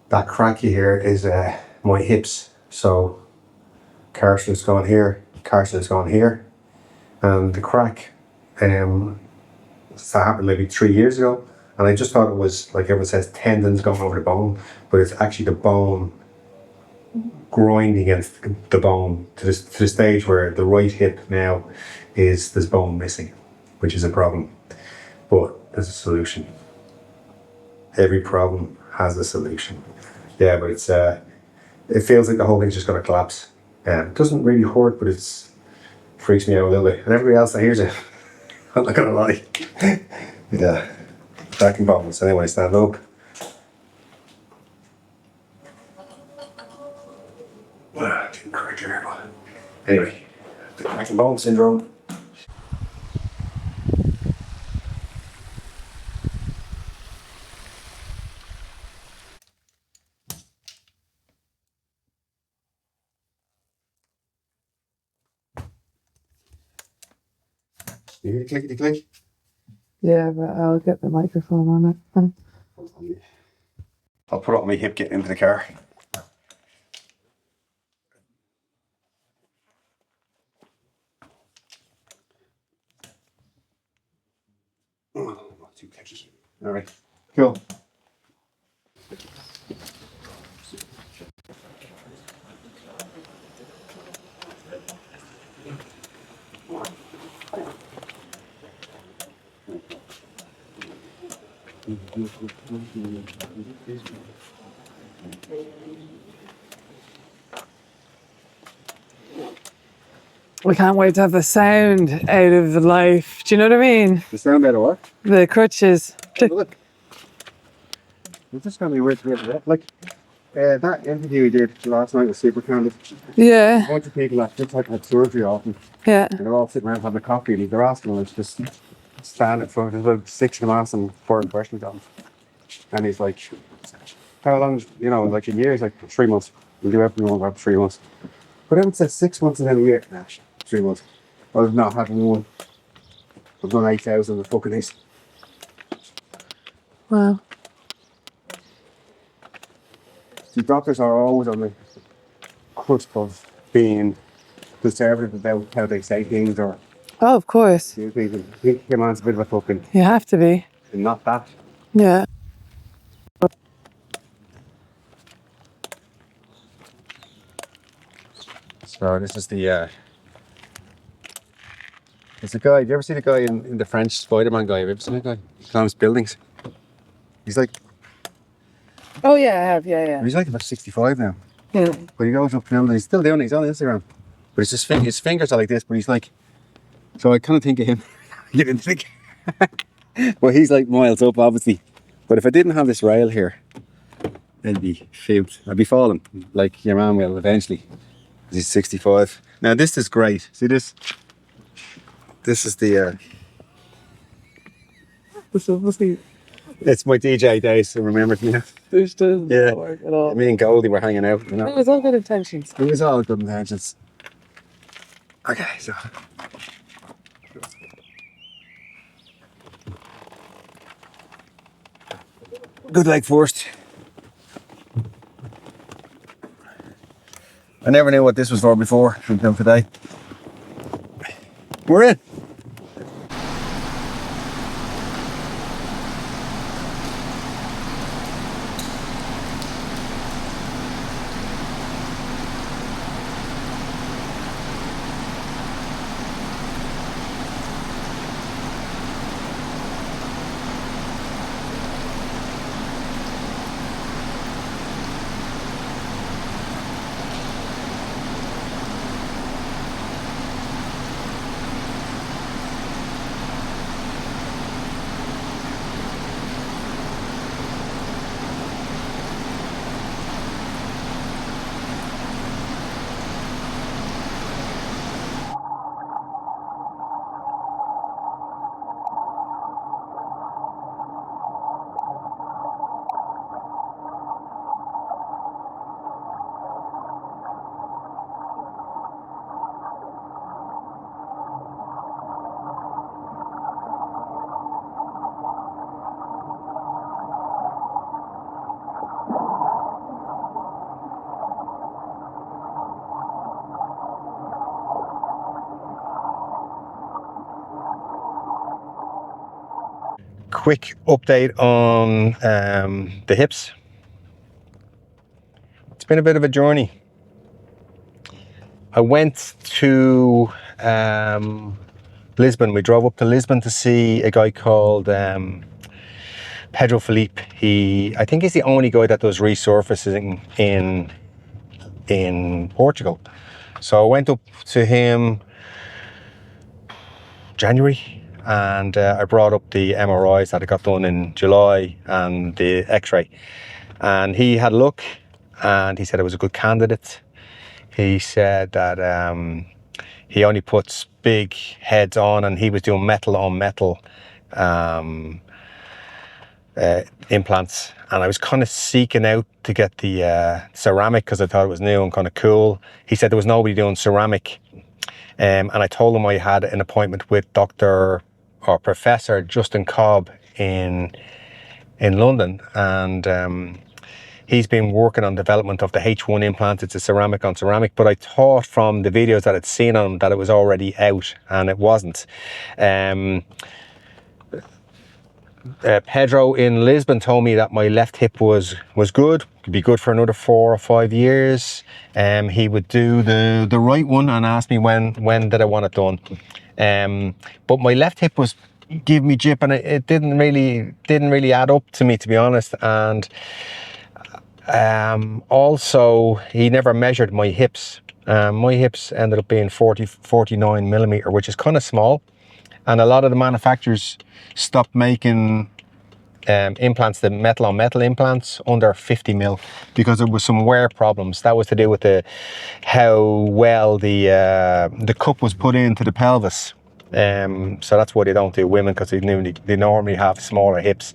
That crack you hear is my hips. So cartilage going here, cartilage going here, and the crack that happened maybe 3 years ago. And I just thought it was, like everyone says, tendons going over the bone, but it's actually the bone grinding against the bone to the stage where the right hip now there's bone missing, which is a problem. But there's a solution. Every problem has a solution. Yeah, but it feels like the whole thing's just going to collapse. It doesn't really hurt, but it's freaks me out a little bit. And everybody else that hears it, I'm not going to lie. Yeah, back and bones. Anyway, stand up. Anyway, back and bone syndrome. You hear the clickety click? Yeah, but I'll get the microphone on it. I'll put it on my hip getting into the car. Not too clicky. All right, cool. We can't wait to have the sound out of the life. Do you know what I mean? The sound out of what? The crutches. Look. It's just going to be weird to be able to, like, that interview we did last night was super candid. Yeah. A bunch of people that just had surgery often. Yeah. And they're all sitting around having a coffee and they're asking him, just stand in front. There's about 6 of them asking 4 questions on him. And he's like, how long, like a year? He's like, 3 months. We'll do everything we want for 3 months. But then it says 6 months and then a year. Nah, 3 months. I've not had one. I've done 8,000 of fucking these. Wow. The doctors are always on the cusp of being conservative about how they say things, or Oh, of course. I think your man's a bit of a fucking, You have to be. not that. Yeah. So this is the there's a guy, do you ever see the guy in the French Spider-Man guy? Have you ever seen that guy? He climbs buildings. He's like, Oh, yeah, I have. Yeah. he's like about 65 now. Yeah. But he goes up buildings, he's still doing it, he's on Instagram. But it's just his fingers are like this, but he's like, so I kind of think of him. You didn't think? Well, he's like miles up, obviously. But if I didn't have this rail here, I'd be shoot. I'd be falling, like your man will eventually. He's 65. Now this is great. See this? This is the it's my DJ days, so remember me now. This doesn't work at all. Me and Goldie were hanging out, you know. It was all good intentions. It was all good intentions. Okay, so good leg first. I never knew what this was for before until today. We're in. quick update on the hips. It's been a bit of a journey. I went to Lisbon. We drove up to Lisbon to see a guy called Pedro Felipe. I think he's the only guy that does resurfacing in Portugal. So I went up to him January, and I brought up the MRIs that I got done in July and the X-ray, and he had a look and he said it was a good candidate. He said that he only puts big heads on, and he was doing metal on metal implants, and I was kind of seeking out to get the ceramic because I thought it was new and kind of cool. He said there was nobody doing ceramic, and I told him I had an appointment with Dr. or Professor Justin Cobb in London, and he's been working on development of the H1 implant. It's a ceramic on ceramic, but I thought from the videos that I'd seen on him that it was already out, and it wasn't. Pedro in Lisbon told me that my left hip was good, could be good for another 4 or 5 years. He would do the right one and asked me when did I want it done. But my left hip was giving me jip, and it didn't really add up to me, to be honest. And also he never measured my hips. My hips ended up being 49 millimeter, which is kind of small. And a lot of the manufacturers stopped making implants, the metal on metal implants, under 50 mil because there was some wear problems. That was to do with how well the cup was put into the pelvis. So that's why they don't do women, because they normally have smaller hips.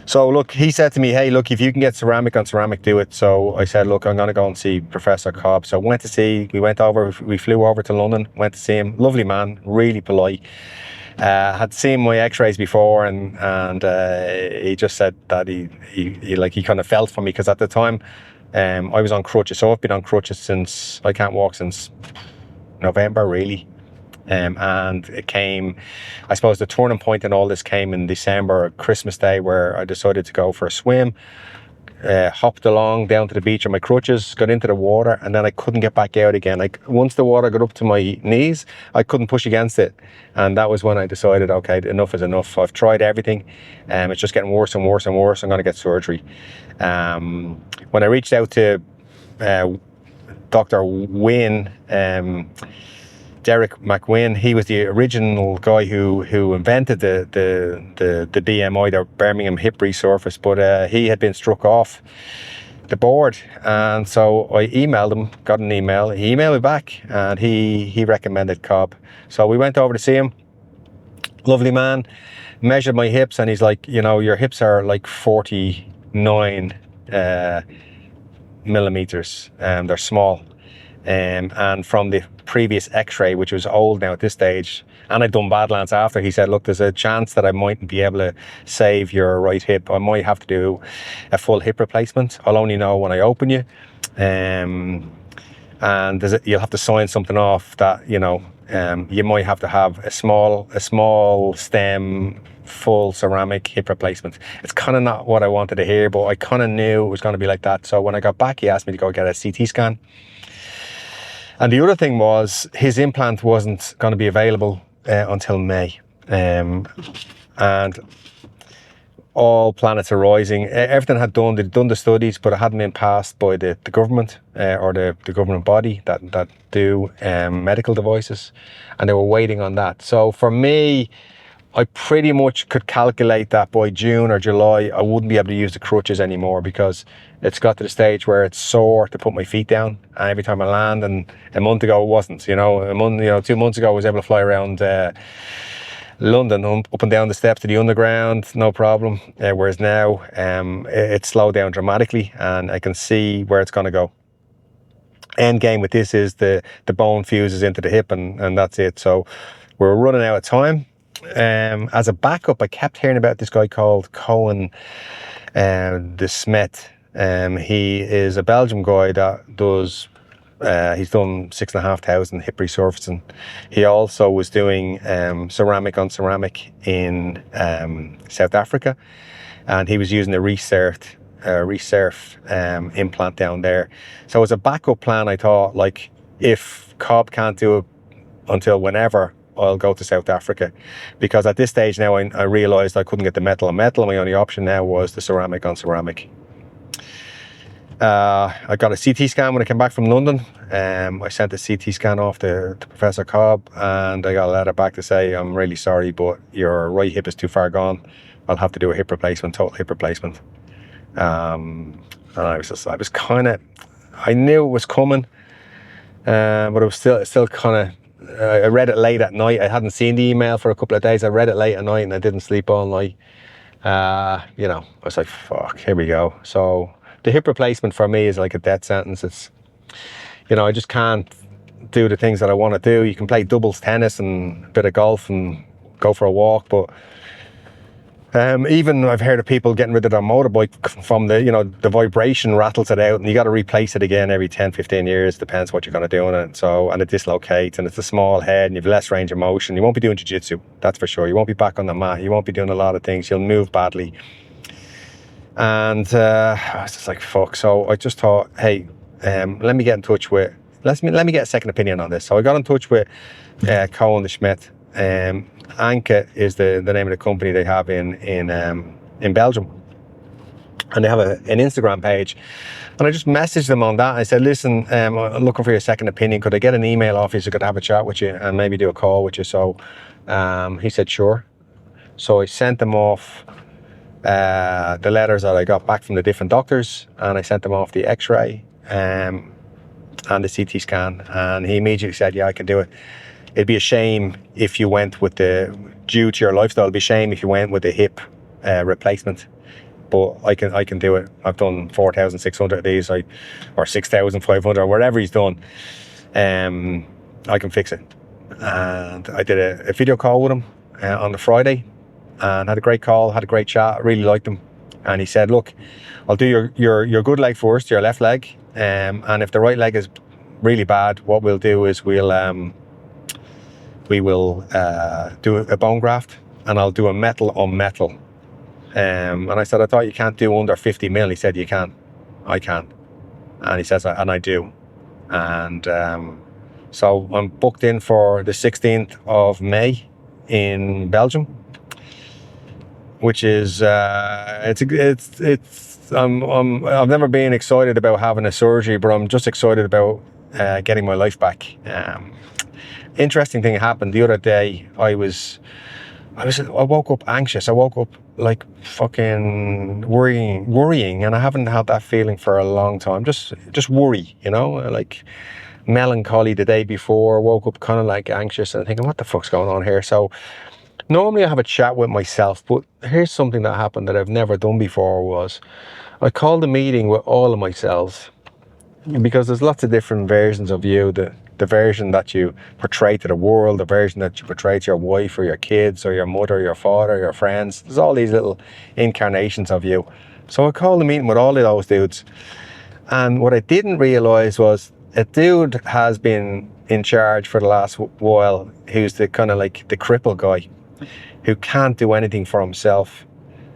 So look, he said to me, hey, look, if you can get ceramic on ceramic, do it. So I said, look, I'm going to go and see Professor Cobb. So we flew over to London, went to see him. Lovely man, really polite. Had seen my x-rays before, and he just said that he kind of felt for me, because at the time I was on crutches. So I've been on crutches since, I can't walk since November, really. And it came, I suppose the turning point in all this came in December, Christmas Day, where I decided to go for a swim. Hopped along down to the beach on my crutches, got into the water, and then I couldn't get back out again. Like, once the water got up to my knees, I couldn't push against it. And that was when I decided, okay, enough is enough. I've tried everything, it's just getting worse and worse and worse. I'm going to get surgery. When I reached out to Dr. Wynne, Derek McWynn, he was the original guy who invented the BMI, the Birmingham Hip Resurface, but he had been struck off the board, and so I emailed him, got an email, he emailed me back, and he recommended Cobb. So we went over to see him. Lovely man, measured my hips, and he's like, you know, your hips are like 49 millimeters, they're small. And from the previous x-ray, which was old now at this stage, and I'd done Badlands after, he said, look, there's a chance that I mightn't be able to save your right hip. I might have to do a full hip replacement. I'll only know when I open you. And you'll have to sign something off that, you know, you might have to have a small stem, full ceramic hip replacement. It's kind of not what I wanted to hear, but I kind of knew it was going to be like that. So when I got back, he asked me to go get a CT scan. And the other thing was, his implant wasn't going to be available until May. And all planets are rising. Everything they'd done the studies, but it hadn't been passed by the government or the government body that do medical devices. And they were waiting on that. So for me, I pretty much could calculate that by June or July, I wouldn't be able to use the crutches anymore, because it's got to the stage where it's sore to put my feet down. And every time I land, and a month ago it wasn't, 2 months ago I was able to fly around London, up and down the steps to the underground, no problem. Whereas now it's slowed down dramatically, and I can see where it's going to go. End game with this is the bone fuses into the hip, and that's it. So we're running out of time. As a backup, I kept hearing about this guy called Koen, the Smet. He is a Belgium guy that does He's done 6,500 hip resurfacing. He also was doing ceramic on ceramic in South Africa, and he was using a Resurf implant down there. So as a backup plan, I thought, like, if Cobb can't do it until whenever, I'll go to South Africa, because at this stage now I realized I couldn't get the metal on metal. My only option now was the ceramic on ceramic. I got a CT scan when I came back from London. I sent a CT scan off to Professor Cobb, and I got a letter back to say, I'm really sorry, but your right hip is too far gone. I'll have to do a hip replacement, total hip replacement. And I was kind of, I knew it was coming, but it was still kind of, I read it late at night. I hadn't seen the email for a couple of days. I read it late at night and I didn't sleep all night. You know, I was like, fuck, here we go. So the hip replacement for me is like a death sentence. It's, you know, I just can't do the things that I want to do. You can play doubles tennis and a bit of golf and go for a walk, but even I've heard of people getting rid of their motorbike from the, you know, the vibration rattles it out, and you got to replace it again every 10, 15 years, depends what you're going to do on it. So, and it dislocates, and it's a small head, and you've less range of motion. You won't be doing jiu-jitsu, that's for sure. You won't be back on the mat. You won't be doing a lot of things. You'll move badly. And I was just like, fuck. So I just thought, hey, let me get in touch with, let me get a second opinion on this. So I got in touch with Koen the Smet. Anke is the name of the company they have in Belgium, and they have an Instagram page, and I just messaged them on that. I said, listen, I'm looking for your second opinion. Could I get an email off you so I could have a chat with you and maybe do a call with you? So he said sure. So I sent them off the letters that I got back from the different doctors, and I sent them off the x-ray and the CT scan, and he immediately said, yeah, I can do it. It'd be a shame if you went with due to your lifestyle, it'd be a shame if you went with the hip replacement. But I can do it. I've done 4,600 of these, or 6,500, or whatever he's done. I can fix it. And I did a video call with him on the Friday, and had a great call, had a great chat. I really liked him. And he said, look, I'll do your good leg first, your left leg. And if the right leg is really bad, what we'll do is we will do a bone graft, and I'll do a metal on metal. And I said, I thought you can't do under 50 mil. He said, you can. I can. And he says, and I do. And so I'm booked in for the 16th of May in Belgium, which is, I've never been excited about having a surgery, but I'm just excited about getting my life back. Interesting thing happened the other day. I woke up anxious. I woke up like fucking worrying, and I haven't had that feeling for a long time. Just worry, you know, like melancholy the day before. Woke up kind of like anxious and thinking, what the fuck's going on here? So normally I have a chat with myself, but here's something that happened that I've never done before. Was I called a meeting with all of myself, because there's lots of different versions of you. The version that you portray to the world, the version that you portray to your wife or your kids or your mother, your father, your friends. There's all these little incarnations of you. So I called a meeting with all of those dudes. And what I didn't realize was a dude has been in charge for the last while, who's the kind of like the cripple guy, who can't do anything for himself,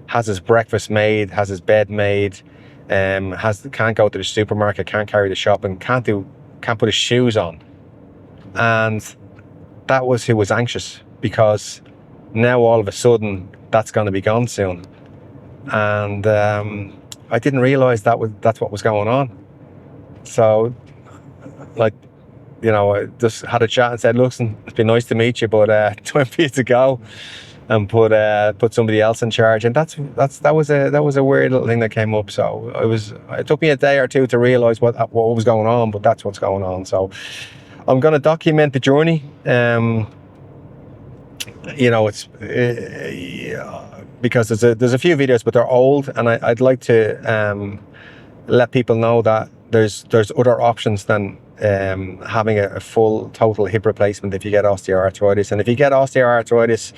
has his breakfast made, has his bed made, can't go to the supermarket, can't carry the shopping, can't put his shoes on. And that was who was anxious, because now all of a sudden that's going to be gone soon. And I didn't realize that's what was going on. So, like, you know, I just had a chat and said, listen, it's been nice to meet you, but time for you to go and put somebody else in charge. And that was a weird little thing that came up. So it took me a day or two to realize what was going on, but that's what's going on. So I'm going to document the journey. You know, it's because there's a few videos, but they're old, and I'd like to let people know that there's other options than having a full total hip replacement if you get osteoarthritis. And if you get osteoarthritis,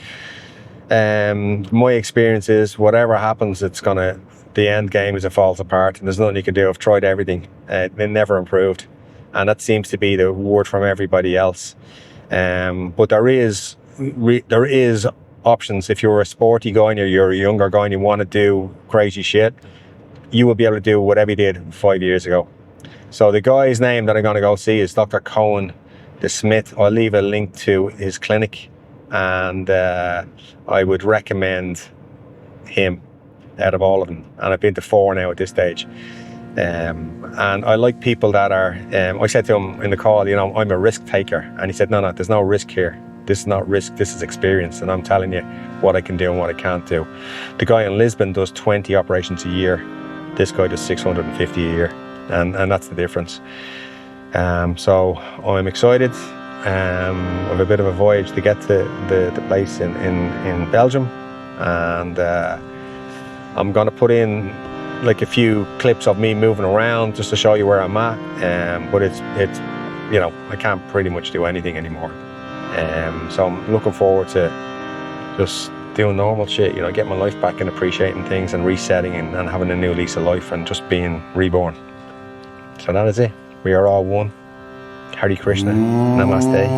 my experience is whatever happens, the end game is it falls apart, and there's nothing you can do. I've tried everything. It never improved. and that seems to be the word from everybody else. But there is options. If you're a sporty guy and you're a younger guy and you want to do crazy shit, you will be able to do whatever you did 5 years ago. So the guy's name that I'm going to go see is Dr. Koen, the Smet. I'll leave a link to his clinic, and I would recommend him out of all of them. And I've been to 4 now at this stage. And I like people that are, I said to him in the call, you know, I'm a risk taker. And he said, no, there's no risk here. This is not risk, this is experience. And I'm telling you what I can do and what I can't do. The guy in Lisbon does 20 operations a year. This guy does 650 a year. And that's the difference. So I'm excited. I have a bit of a voyage to get to the place in Belgium. And I'm going to put in like a few clips of me moving around just to show you where I'm at. But it's you know, I can't pretty much do anything anymore. So I'm looking forward to just doing normal shit, you know, getting my life back and appreciating things and resetting and having a new lease of life and just being reborn. So that is it. We are all one. Hare Krishna. Namaste.